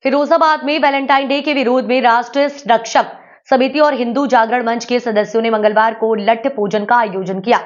फिरोजाबाद में Valentine day के विरोध में राष्ट्रीय रक्षक समिति और हिंदू जागरण मंच के सदस्यों ने मंगलवार को लठ पूजन का आयोजन किया।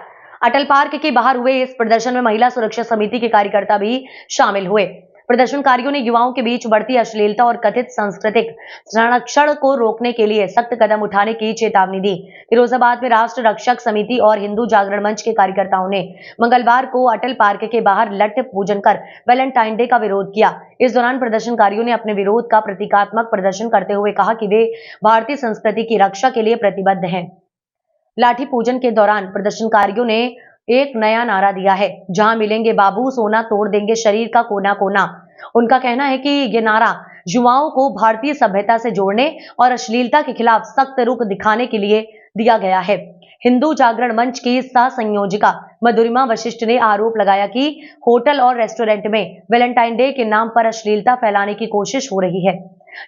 अटल पार्क के बाहर हुए इस प्रदर्शन में महिला सुरक्षा समिति के कार्यकर्ता भी शामिल हुए। प्रदर्शनकारियों ने युवाओं के बीच बढ़ती अश्लीलता और कथित सांस्कृतिक संरक्षण को रोकने के लिए सख्त कदम उठाने की चेतावनी दी। फिरोजाबाद में राष्ट्र रक्षक समिति और हिंदू जागरण मंच के कार्यकर्ताओं ने मंगलवार को अटल पार्क के बाहर लठ पूजन कर वैलेंटाइन डे का विरोध किया। इस दौरान प्रदर्शनकारियों ने अपने विरोध का प्रतीकात्मक प्रदर्शन करते हुए कहा कि वे भारतीय संस्कृति की रक्षा के लिए प्रतिबद्ध हैं। लाठी पूजन के दौरान प्रदर्शनकारियों ने एक नया नारा दिया है, जहां मिलेंगे बाबू सोना तोड़ देंगे शरीर का कोना कोना। उनका कहना है कि ये नारा युवाओं को भारतीय सभ्यता से जोड़ने और अश्लीलता के खिलाफ सख्त रुख दिखाने के लिए दिया गया है। हिंदू जागरण मंच की सह संयोजिका मधुरिमा वशिष्ठ ने आरोप लगाया कि होटल और रेस्टोरेंट में वैलेंटाइन डे के नाम पर अश्लीलता फैलाने की कोशिश हो रही है,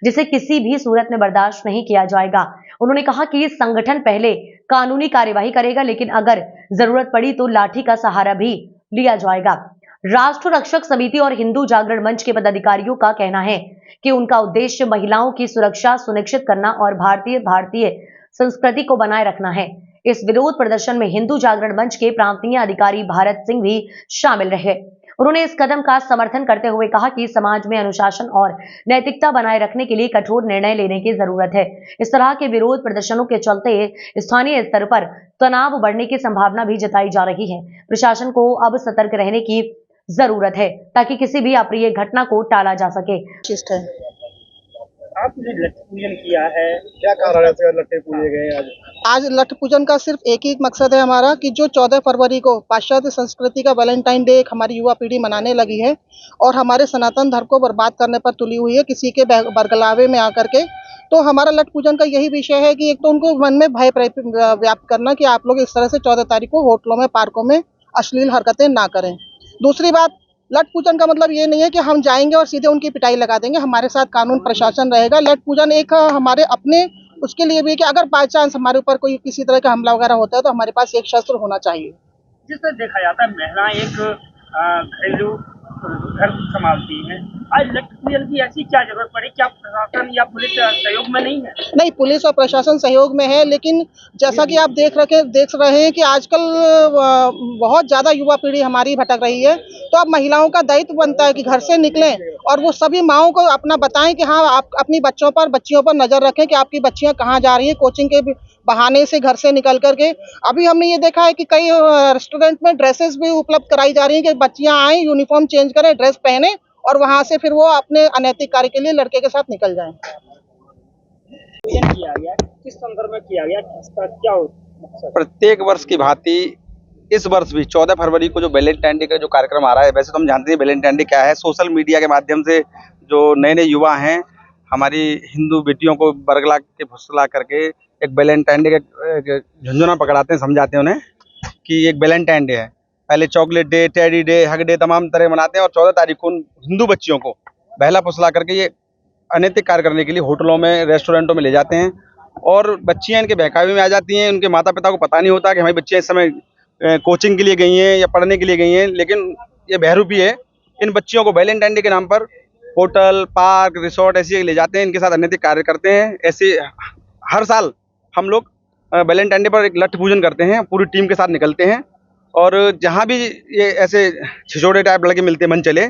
जिसे किसी भी सूरत में बर्दाश्त नहीं किया जाएगा। उन्होंने कहा कि संगठन पहले कानूनी कार्यवाही करेगा, लेकिन अगर जरूरत पड़ी तो लाठी का सहारा भी लिया जाएगा। राष्ट्र रक्षक समिति और हिंदू जागरण मंच के पदाधिकारियों का कहना है कि उनका उद्देश्य महिलाओं की सुरक्षा सुनिश्चित करना और भारतीय संस्कृति को बनाए रखना है। इस विरोध प्रदर्शन में हिंदू जागरण मंच के प्रांतीय अधिकारी भारत सिंह भी शामिल रहे। उन्होंने इस कदम का समर्थन करते हुए कहा कि समाज में अनुशासन और नैतिकता बनाए रखने के लिए कठोर निर्णय लेने की जरूरत है। इस तरह के विरोध प्रदर्शनों के चलते स्थानीय स्तर पर तनाव बढ़ने की संभावना भी जताई जा रही है। प्रशासन को अब सतर्क रहने की जरूरत है ताकि किसी भी अप्रिय घटना को टाला जा सके। आपने लठ पूजन किया है, क्या कारण है लट्ठे पूजे गए आज लठ पूजन का सिर्फ एक ही मकसद है हमारा कि जो 14 फरवरी को पाश्चात्य संस्कृति का वैलेंटाइन डे हमारी युवा पीढ़ी मनाने लगी है और हमारे सनातन धर्म को बर्बाद करने पर तुली हुई है किसी के बरगलावे में आकर के, तो हमारा लठ पूजन का यही विषय है कि एक तो उनको मन में भय व्याप्त करना कि आप लोग इस तरह से 14 तारीख को होटलों में पार्कों में अश्लील हरकतें ना करें। दूसरी बात, लठ पूजन का मतलब ये नहीं है कि हम जाएंगे और सीधे उनकी पिटाई लगा देंगे। हमारे साथ कानून प्रशासन रहेगा। लठ पूजन एक हमारे अपने उसके लिए भी है कि अगर बाय चांस हमारे ऊपर कोई किसी तरह का हमला वगैरह होता है तो हमारे पास एक शस्त्र होना चाहिए। जिस तरह देखा जाता है महिला एक घरेलू घर संभालती है, आज लठ पूजन की ऐसी क्या जरूरत पड़ी? क्या प्रशासन या पुलिस सहयोग में नहीं है? नहीं, पुलिस और प्रशासन सहयोग में है, लेकिन जैसा कि आप देख रहे हैं कि आजकल बहुत ज्यादा युवा पीढ़ी हमारी भटक रही है, तो अब महिलाओं का दायित्व बनता है कि घर से निकलें और वो सभी माओं को अपना बताएं कि हाँ, आप अपनी बच्चियों पर नजर रखें कि आपकी बच्चियां कहाँ जा रही हैं, कोचिंग के बहाने से घर से निकल करके। अभी हमने ये देखा है कि कई रेस्टोरेंट में ड्रेसेस भी उपलब्ध कराई जा रही हैं कि बच्चियां आए, यूनिफॉर्म चेंज करें, ड्रेस पहने और वहां से फिर वो अपने अनैतिक कार्य के लिए लड़के के साथ निकल जाएं। किया गया किस संदर्भ में किया गया, किसका क्या प्रत्येक वर्ष की भांति इस वर्ष भी 14 फरवरी को जो वैलेंटाइन डे का जो कार्यक्रम आ रहा है, वैसे तो हम जानते हैं वैलेंटाइन डे क्या है। सोशल मीडिया के माध्यम से जो नए नए युवा हैं हमारी हिंदू बेटियों को बरगला के फुसला करके एक वैलेंटाइन डे का झुंझुना पकड़ाते हैं, समझाते हैं उन्हें कि एक वैलेंटाइन डे है। पहले chocolate day, teddy day, hug day तमाम तरह मनाते हैं और 14 तारीख को हिंदू बच्चियों को बहला फुसला करके ये अनैतिक कार्य करने के लिए होटलों में, रेस्टोरेंटों में ले जाते हैं और बच्चियां इनके बहकावे में आ जाती हैं। उनके माता पिता को पता नहीं होता कि हमारी बच्चियां इस समय कोचिंग के लिए गई हैं या पढ़ने के लिए गई हैं, लेकिन ये बहरूपी है। इन बच्चियों को वैलेंटाइन डे के नाम पर होटल, पार्क, रिसोर्ट ऐसे ले जाते हैं, इनके साथ अनैतिक कार्य करते हैं। ऐसे हर साल हम लोग वैलेंटाइन डे पर एक लठ पूजन करते हैं, पूरी टीम के साथ निकलते हैं और जहाँ भी ये ऐसे छिछोड़े टाइप लड़के मिलते हैं मन चले,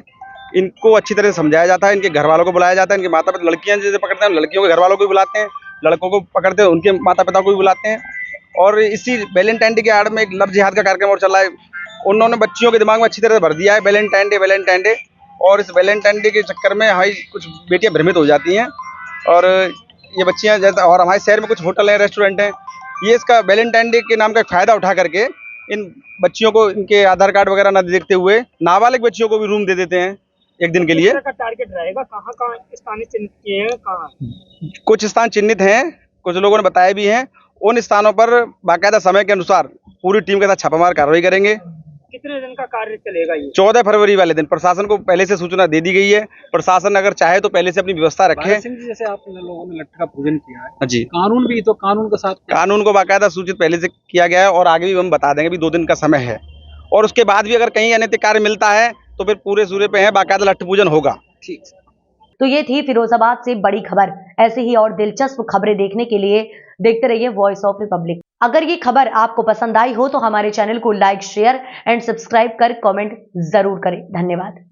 इनको अच्छी तरह से समझाया जाता है। इनके घर वालों को बुलाया जाता है, इनके माता पिता, लड़कियां जैसे पकड़ते हैं लड़कियों के घर वालों को भी बुलाते हैं, लड़कों को पकड़ते हैं उनके माता पिता को भी बुलाते हैं। और इसी वैलेंटाइन डे के आड़ में एक लव जिहाद का कार्यक्रम और चल रहा है। उन्होंने बच्चियों के दिमाग में अच्छी तरह से भर दिया है वैलेंटाइन डे, और इस वैलेंटाइन डे के चक्कर में हमारी कुछ बेटियां भ्रमित हो जाती हैं और ये बच्चियां जैसे, और हमारे शहर में कुछ होटल हैं, रेस्टोरेंट हैं, ये इसका वैलेंटाइन डे के नाम का फायदा उठा करके इन बच्चियों को इनके आधार कार्ड वगैरह न देखते हुए नाबालिग बच्चियों को भी रूम दे देते हैं एक दिन के लिए। का टारगेट रहेगा, कहाँ स्थान चिन्हित किए हैं, कहाँ? कुछ स्थान चिन्हित हैं, कुछ लोगों ने बताया भी हैं। उन स्थानों पर बाकायदा समय के अनुसार पूरी टीम के साथ छापामार कार्रवाई करेंगे। कितने दिन का कार्य चलेगा ये? 14 फरवरी वाले दिन प्रशासन को पहले से सूचना दे दी गई है। प्रशासन अगर चाहे तो पहले से अपनी व्यवस्था रखे। जैसे आप लोगों ने लठ का पूजन किया है जी, कानून भी, तो कानून के साथ कानून को बाकायदा सूचित पहले से किया गया है और आगे भी हम बता देंगे। भी 2 दिन का समय है और उसके बाद भी अगर कहीं अनैतिक कार्य मिलता है तो फिर पूरे सूरे पे है, बाकायदा लठ पूजन होगा। ठीक। तो ये थी फिरोजाबाद से बड़ी खबर। ऐसे ही और दिलचस्प खबरें देखने के लिए देखते रहिए वॉइस ऑफ रिपब्लिक। अगर ये खबर आपको पसंद आई हो तो हमारे चैनल को लाइक, शेयर एंड सब्सक्राइब कर कमेंट जरूर करें। धन्यवाद।